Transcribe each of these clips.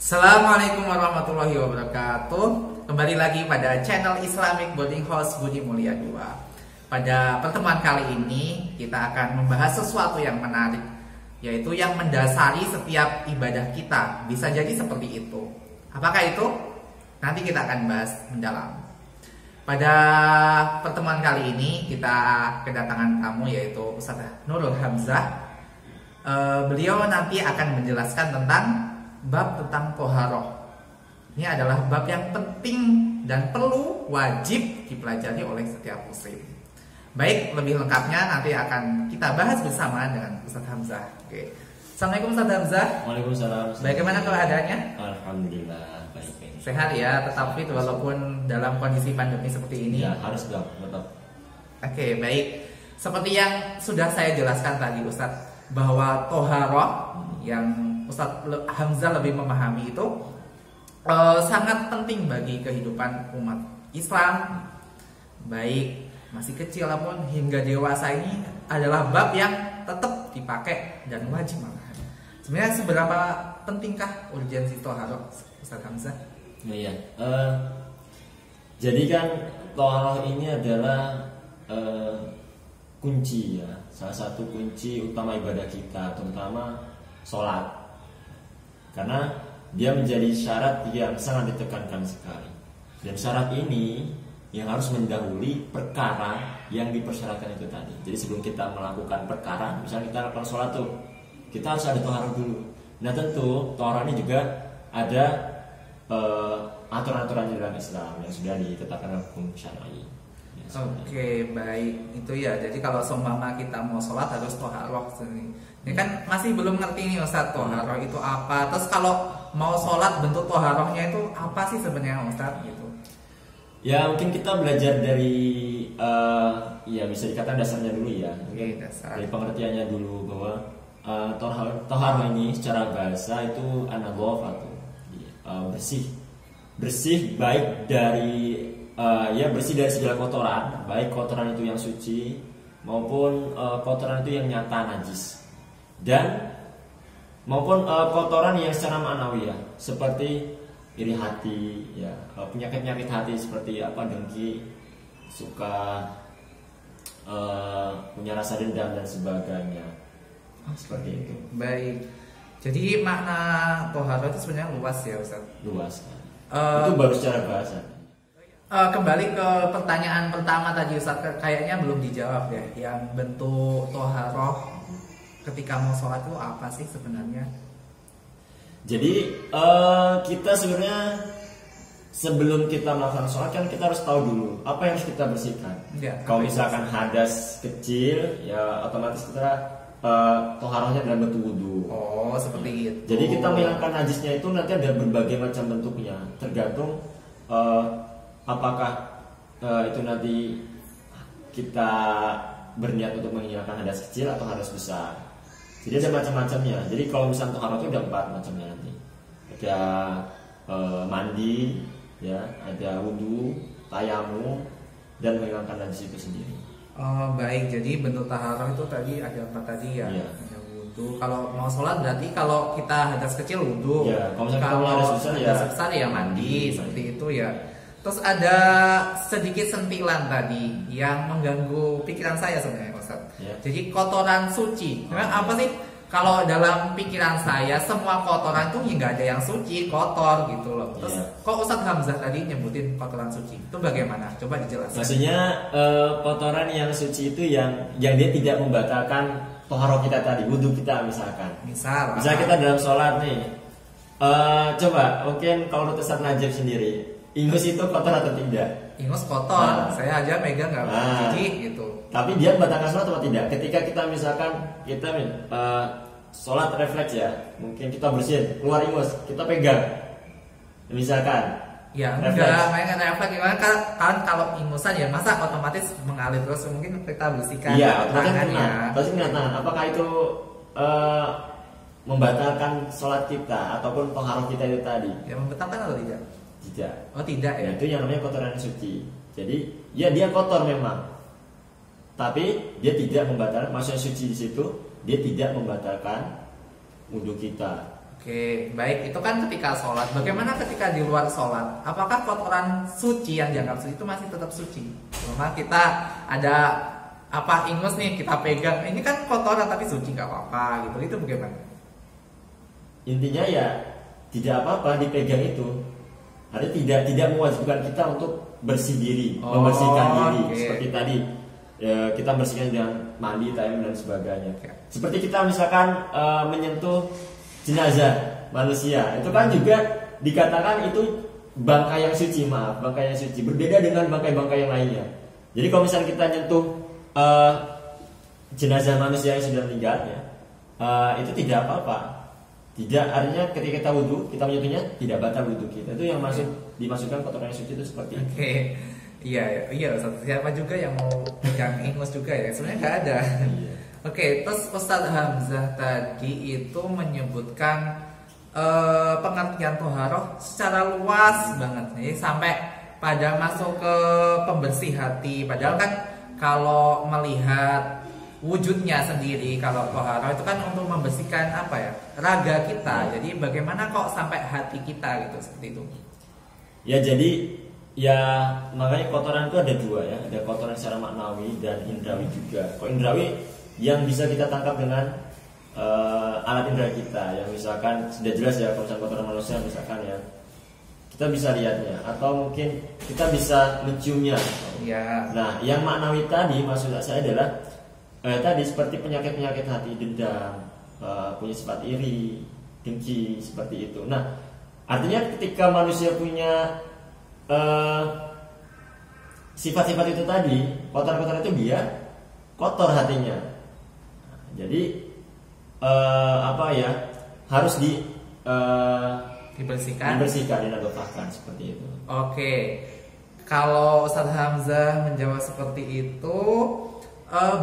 Assalamualaikum warahmatullahi wabarakatuh. Kembali lagi pada channel Islamic Boarding House Budi Mulia 2. Pada pertemuan kali ini kita akan membahas sesuatu yang menarik, yaitu yang mendasari setiap ibadah kita. Bisa jadi seperti itu. Apakah itu? Nanti kita akan bahas mendalam. Pada pertemuan kali ini kita kedatangan tamu, yaitu Ustaz Nurul Hamzah. Beliau nanti akan menjelaskan tentang bab tentang toharoh. Ini adalah bab yang penting dan perlu wajib dipelajari oleh setiap muslim. Baik, lebih lengkapnya nanti akan kita bahas bersama dengan Ustaz Hamzah. Oke. Assalamualaikum Ustaz Hamzah. Waalaikumsalam. Bagaimana keadaannya? Alhamdulillah baik. Sehat ya, tetap fit walaupun dalam kondisi pandemi seperti ini. Ya, harus dong, tetap. Oke, baik. Seperti yang sudah saya jelaskan tadi Ustaz, bahwa toharoh yang Ustaz Hamzah lebih memahami itu sangat penting bagi kehidupan umat Islam, baik masih kecil maupun hingga dewasa. Ini adalah bab yang tetap dipakai dan wajib malahan. Sebenarnya seberapa pentingkah urgensi toharoh, Ustaz Hamzah? Iya. Jadi kan toharoh ini adalah kunci ya, salah satu kunci utama ibadah kita, terutama sholat. Karena dia menjadi syarat yang sangat ditekankan sekali. Dan syarat ini yang harus mendahului perkara yang dipersyaratkan itu tadi. Jadi sebelum kita melakukan perkara, misalnya kita lakukan sholat tuh, kita harus ada toharoh dulu. Nah tentu toharoh ini juga ada aturan-aturan di dalam Islam yang sudah ditetapkan dalam hukum syar'i. Oke, baik. Itu ya. Jadi kalau seumpama kita mau sholat harus toharoh. Ini kan masih belum ngerti nih Ustaz, toharoh itu apa. Terus kalau mau sholat bentuk toharohnya itu apa sih sebenarnya Ustaz gitu? Ya mungkin kita belajar dari ya bisa dikatakan dasarnya dulu ya. Oke, dasar. Dari pengertiannya dulu bahwa toharoh ini secara bahasa itu an-nadhafah, bersih baik dari bersih dari segala kotoran, baik kotoran itu yang suci maupun kotoran itu yang nyata najis, dan maupun kotoran yang secara ma'nawiyah seperti iri hati, ya, penyakit hati seperti dengki, suka punya rasa dendam dan sebagainya. Seperti itu. Baik. Jadi makna toharoh itu sebenarnya luas ya Ustaz. Luas kan. Itu baru secara bahasa. Kembali ke pertanyaan pertama tadi Ustaz, kayaknya belum dijawab ya. Yang bentuk toharoh ketika mau sholat itu apa sih sebenarnya? Jadi kita sebenarnya sebelum kita melakukan sholat kan kita harus tahu dulu apa yang harus kita bersihkan. Ya, kalau misalkan hadas kecil, ya otomatis kita toharohnya dalam bentuk wudu. Oh, seperti itu. Jadi kita menghilangkan najisnya itu nanti ada berbagai macam bentuknya, tergantung apakah itu nanti kita berniat untuk menghilangkan hadas kecil atau hadas besar. Jadi ada macam-macamnya. Jadi kalau misalnya toharoh itu ada 4 macamnya nanti. Ada mandi, ya, ada wudu, tayamum, dan menghilangkan najis itu sendiri. Oh baik, jadi bentuk taharah itu tadi ada 4 tadi ya. Iya. Ada wudu. Kalau mau sholat berarti kalau kita hadas kecil wudu. Ya, kalau hadas besar ya mandi, seperti itu ya. Terus ada sedikit sentilan tadi yang mengganggu pikiran saya sebenarnya Ustaz. Ya. Jadi kotoran suci. Memang apa sih? Kalau dalam pikiran saya semua kotoran itu nggak ada yang suci, kotor gitu loh. Terus kok Ustaz Hamzah tadi nyebutin kotoran suci? Itu bagaimana? Coba dijelaskan. Maksudnya kotoran yang suci itu yang dia tidak membatalkan toharoh kita tadi, wudu kita misalkan. Misal kita dalam sholat nih. Coba mungkin kalau menurut Ustaz Najib sendiri, ingus itu kotor atau tidak? Ingus kotor, saya aja megang nggak jijik gitu. Tapi dia membatalkan sholat atau tidak? Ketika kita misalkan sholat refleks ya, mungkin kita bersihin, keluar ingus, kita pegang, misalkan. Ya enggak, main refleks gimana kan kalau ingusan ya masa otomatis mengalir terus, mungkin kita bersihkan tangannya. Pasti kena tangan. Apakah itu membatalkan sholat kita ataupun toharoh kita itu tadi? Ya membatalkan atau tidak? Tidak. Oh tidak ya? Itu yang namanya kotoran suci. Jadi ya dia kotor memang, tapi dia tidak membatalkan. Maksudnya suci di situ dia tidak membatalkan wudhu kita. Oke, baik. Itu kan ketika sholat. Bagaimana ketika di luar sholat? Apakah kotoran suci yang dianggap suci itu masih tetap suci? Cuma kita ada apa ingus nih kita pegang, ini kan kotoran tapi suci nggak apa-apa gitu. Itu bagaimana? Intinya ya tidak apa-apa dipegang itu. Artinya tidak mewajibkan kita untuk bersih diri, membersihkan diri seperti tadi ya, kita bersihkan dengan mandi, tayamum dan sebagainya. Seperti kita misalkan menyentuh jenazah manusia, itu kan juga dikatakan itu bangkai yang suci, bangkai yang suci, berbeda dengan bangkai-bangkai yang lainnya. Jadi kalau misalnya kita nyentuh jenazah manusia yang sudah meninggal ya, itu tidak apa-apa. Tidak, artinya ketika kita wudhu, kita menyentuhnya tidak batal wudhu kita. Itu yang dimasukkan kotoran yang suci itu seperti itu. Oke. Iya, siapa juga yang mau pegang ingus juga ya? Sebenarnya nggak ada. Iya. Oke, terus Ustadz Hamzah tadi itu menyebutkan pengertian toharoh secara luas banget nih, sampai pada masuk ke pembersih hati. Padahal kan kalau melihat wujudnya sendiri, kalau toharoh itu kan untuk membersihkan apa ya, raga kita. Jadi bagaimana kok sampai hati kita gitu, seperti itu? Ya jadi ya makanya kotoran itu ada dua ya, ada kotoran secara maknawi dan indrawi juga. Kalau indrawi yang bisa kita tangkap dengan alat indera kita, yang misalkan sudah jelas ya, kalau misalkan kotoran manusia misalkan ya kita bisa lihatnya, atau mungkin kita bisa menciumnya. Ya. Nah, yang maknawi tadi maksud saya adalah tadi seperti penyakit-penyakit hati, dendam, punya sifat iri, dengki, seperti itu. Nah, artinya ketika manusia punya sifat-sifat itu tadi, kotor-kotor itu dia kotor hatinya. Jadi harus dibersihkan, dinadofahkan seperti itu. Oke, kalau Ustadz Hamzah menjawab seperti itu,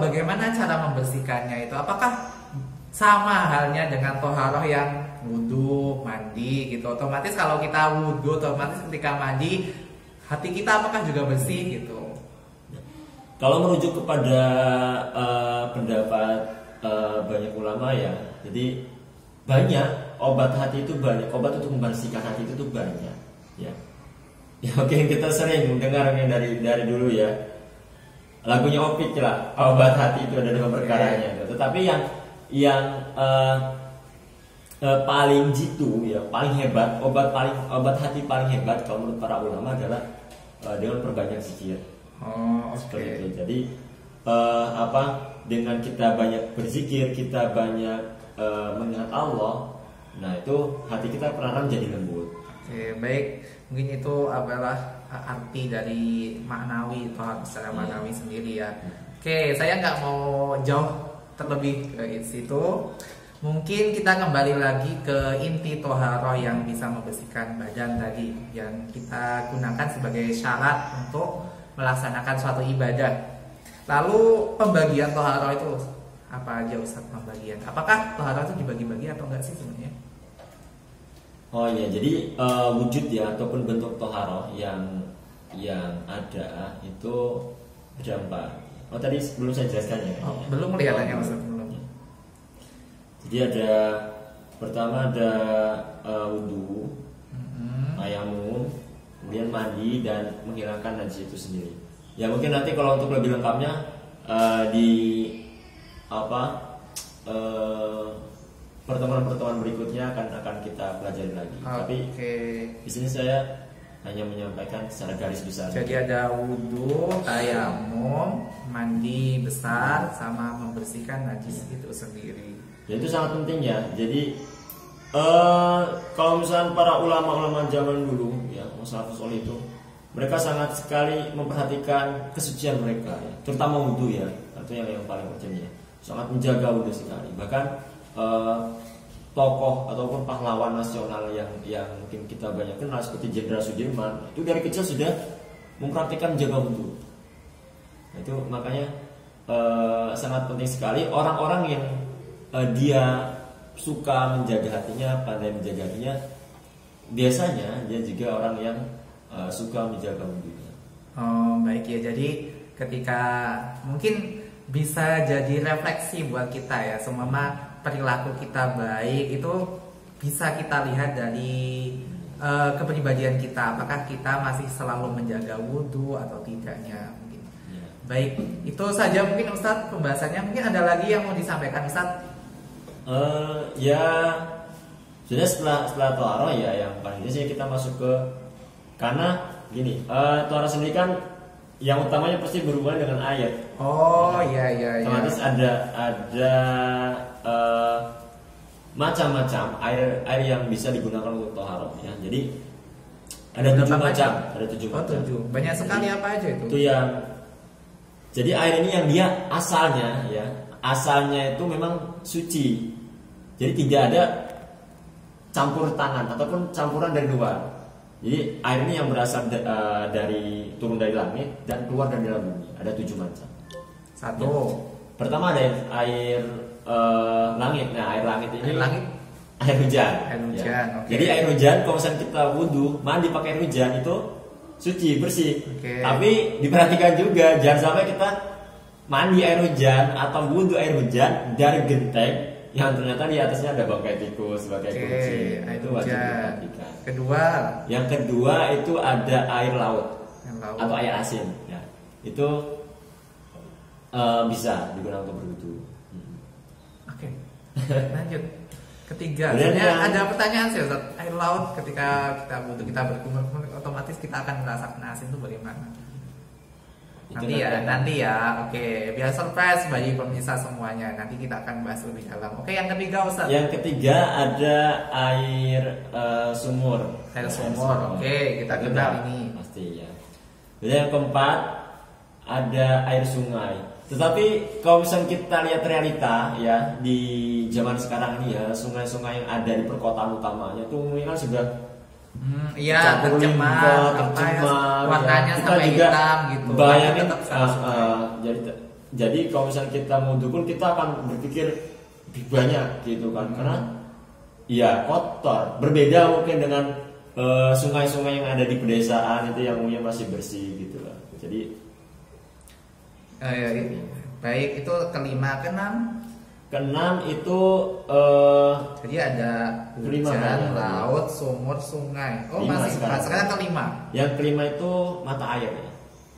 bagaimana cara membersihkannya itu? Apakah sama halnya dengan toharoh yang wudhu, mandi gitu? Otomatis kalau kita wudhu, otomatis ketika mandi hati kita apakah juga bersih gitu? Kalau merujuk kepada pendapat banyak ulama ya, jadi banyak obat hati itu, banyak obat untuk membersihkan hati itu tuh banyak ya. Ya oke, kita sering dengarnya dari dulu ya, lagunya Opik lah, obat hati itu ada dua perkaranya. Tetapi yang paling jitu ya, paling hebat, obat hati paling hebat kalau menurut para ulama adalah dengan perbanyak zikir. Seperti itu. Jadi dengan kita banyak berzikir, kita banyak mengingat Allah, nah itu hati kita perlahan menjadi lembut. Oke, baik. Mungkin itu adalah arti dari maknawi, toharoh secara maknawi sendiri ya. Oke, saya nggak mau jauh terlebih ke situ. Mungkin kita kembali lagi ke inti toharoh yang bisa membersihkan badan tadi, yang kita gunakan sebagai syarat untuk melaksanakan suatu ibadah. Lalu pembagian toharoh itu apa aja Ustadz pembagian? Apakah toharoh itu dibagi-bagi atau enggak sih sebenarnya? Oh iya, jadi wujud ya ataupun bentuk toharoh yang ada itu ada 4. Oh tadi belum saya jelaskan ya? Belum kelihatannya Ustadz, belum. Jadi ada pertama ada wudhu, tayamum, kemudian mandi dan menghilangkan najis itu sendiri. Ya mungkin nanti kalau untuk lebih lengkapnya di pertemuan-pertemuan berikutnya akan kita pelajari lagi. Tapi di sini saya hanya menyampaikan secara garis besar. Jadi ada wudhu, tayamum, mandi besar, sama membersihkan najis itu sendiri. Ya itu sangat penting ya. Jadi kalau misalnya para ulama-ulama zaman dulu ya, salafus saleh itu, mereka sangat sekali memperhatikan kesucian mereka ya, terutama wudhu ya, itu yang paling penting ya. Sangat menjaga wudhu sekali. Bahkan tokoh ataupun pahlawan nasional yang mungkin kita banyak kenal seperti Jenderal Sudirman, itu dari kecil sudah mempraktikkan menjaga wudhu. Itu makanya sangat penting sekali orang-orang yang dia suka menjaga hatinya, pandai menjaga hatinya, biasanya dia juga orang yang suka menjaga wudhunya. Oh baik ya, jadi ketika mungkin bisa jadi refleksi buat kita ya, semua perilaku kita baik itu bisa kita lihat dari kepribadian kita, apakah kita masih selalu menjaga wudhu atau tidaknya mungkin. Baik, itu saja mungkin Ustadz pembahasannya. Mungkin ada lagi yang mau disampaikan Ustadz? Ya sudah, setelah toharoh ya yang paling sih kita masuk ke, karena gini, toharoh sendiri kan yang utamanya pasti berhubungan dengan air. Oh iya. Otomatis ada macam-macam air yang bisa digunakan untuk toharoh ya. Jadi ada 7 macam, ada 7 macam. 7. Banyak sekali. Apa aja itu? Itu yang, jadi air ini yang dia asalnya itu memang suci. Jadi tidak ada campur tangan ataupun campuran dari luar. Jadi air ini yang berasal turun dari langit dan keluar dari dalam bumi. Ada 7 macam. 1. Ya. Pertama ada air langit. Nah, air langit ini air hujan. Air hujan. Ya. Okay. Jadi air hujan, kalau misalnya kita wudhu, mandi pakai air hujan itu suci, bersih. Okay. Tapi diperhatikan juga, jangan sampai kita mandi air hujan atau wudhu air hujan dari genteng yang ternyata di atasnya ada bangkai tikus, bangkai kucing. Itu wajib diperhatikan. Yang kedua itu ada air laut. Atau air asin. Ya. Itu bisa digunakan untuk berwudhu. Oke. Lanjut. Ketiga, sebenarnya ada pertanyaan sih Ustaz. Air laut ketika kita wudhu, kita berkumur, otomatis kita akan merasakan asin itu bagaimana? Nanti ya. Oke, biar surprise bagi pemirsa semuanya. Nanti kita akan bahas lebih dalam. Oke, yang ketiga Ustaz. Yang ketiga ada air sumur. Air sumur. Oke, kita kenal ini. Pasti ya. Jadi yang keempat ada air sungai. Tetapi kalau misalnya kita lihat realita ya di zaman sekarang ini ya, sungai-sungai yang ada di perkotaan utamanya itu umumnya kan sudah tercemar, warnanya ya. sampai hitam gitu. Bayangin, jadi kalau misalnya kita mau dukun, kita akan berpikir lebih banyak gitu kan, karena ya kotor. Berbeda mungkin dengan sungai-sungai yang ada di pedesaan itu yang umumnya masih bersih gitu lah. Jadi baik, itu kelima. Keenam itu jadi ada hujan, laut, sumur, sungai. Oh, masih sekarang kelima. Yang kelima itu mata air ya.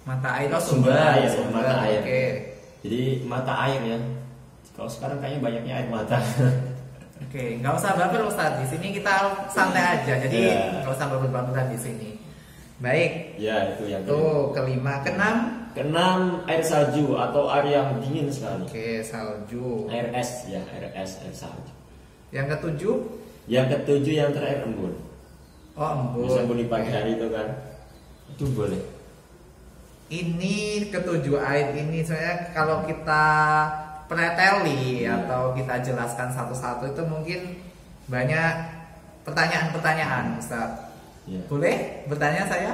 Mata air, sumber air. Mata air. Oke. Jadi mata air ya. Kalau sekarang kayaknya banyaknya air mata. Oke, nggak usah baper Ustaz. Di sini kita santai aja. Jadi nggak usah baper-baperan di sini. Baik. Ya, itu yang kelima. Keenam air salju atau air yang dingin sekali. Oke, salju. Air es ya, air salju. Yang ketujuh? Yang ketujuh yang terakhir embun. Oh, embun. Bisa embun di pagi hari itu kan. Itu boleh. Ini ketujuh air ini sebenarnya kalau kita preteli atau kita jelaskan satu-satu itu mungkin banyak pertanyaan-pertanyaan, Ustaz. Ya. Boleh bertanya saya?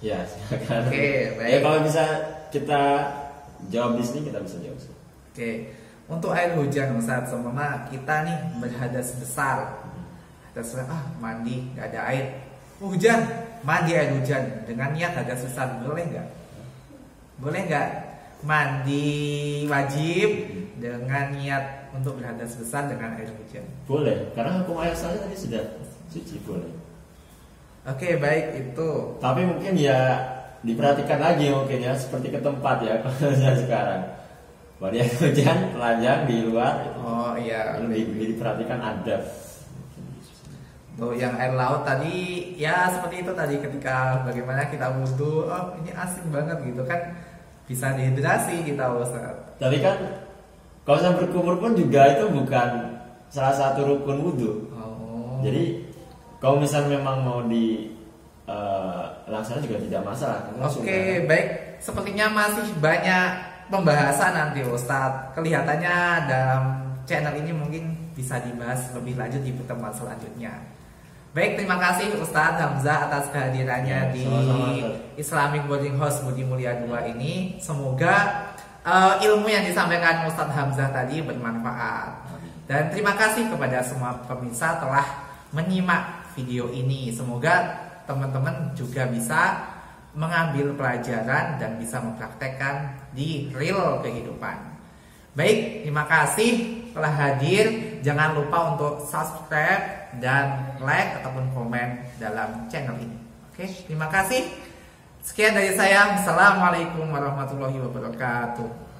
Ya, silakan. Oke, baik. Ya, kalau bisa kita jawab di sini, kita bisa jawab. Oke. Untuk air hujan Ustaz, seumpama kita nih berhadas besar. Hadas mandi nggak ada air. Hujan, mandi air hujan dengan niat hadas besar, boleh nggak? Boleh nggak mandi wajib dengan niat untuk berhadas besar dengan air hujan? Boleh, karena hukum air saja tadi sudah suci, boleh. Oke, baik itu. Tapi mungkin ya diperhatikan lagi mungkin ya, seperti ke tempat ya kalau sekarang. Mandi air hujan telanjang di luar. Oh iya. Lebih diperhatikan adab. Tuh yang air laut tadi ya seperti itu tadi, ketika bagaimana kita wudhu, oh ini asing banget gitu kan, bisa dehidrasi kita Ustaz. Tapi kan kalau saya berkumur pun juga itu bukan salah satu rukun wudhu. Oh. Jadi kalau misalnya memang mau laksana juga tidak masalah. Oke, baik. Sepertinya masih banyak pembahasan nanti Ustadz. Kelihatannya dalam channel ini mungkin bisa dibahas lebih lanjut di pertemuan selanjutnya. Baik, terima kasih Ustadz Hamzah atas kehadirannya di Islamic Boarding House Budi Mulia 2 ini. Semoga ilmu yang disampaikan Ustadz Hamzah tadi bermanfaat. Dan terima kasih kepada semua pemirsa telah menyimak video ini. Semoga teman-teman juga bisa mengambil pelajaran dan bisa mempraktekkan di real kehidupan. Baik, terima kasih telah hadir. Jangan lupa untuk subscribe, dan like ataupun komen dalam channel ini. Oke, terima kasih. Sekian dari saya. Assalamualaikum warahmatullahi wabarakatuh.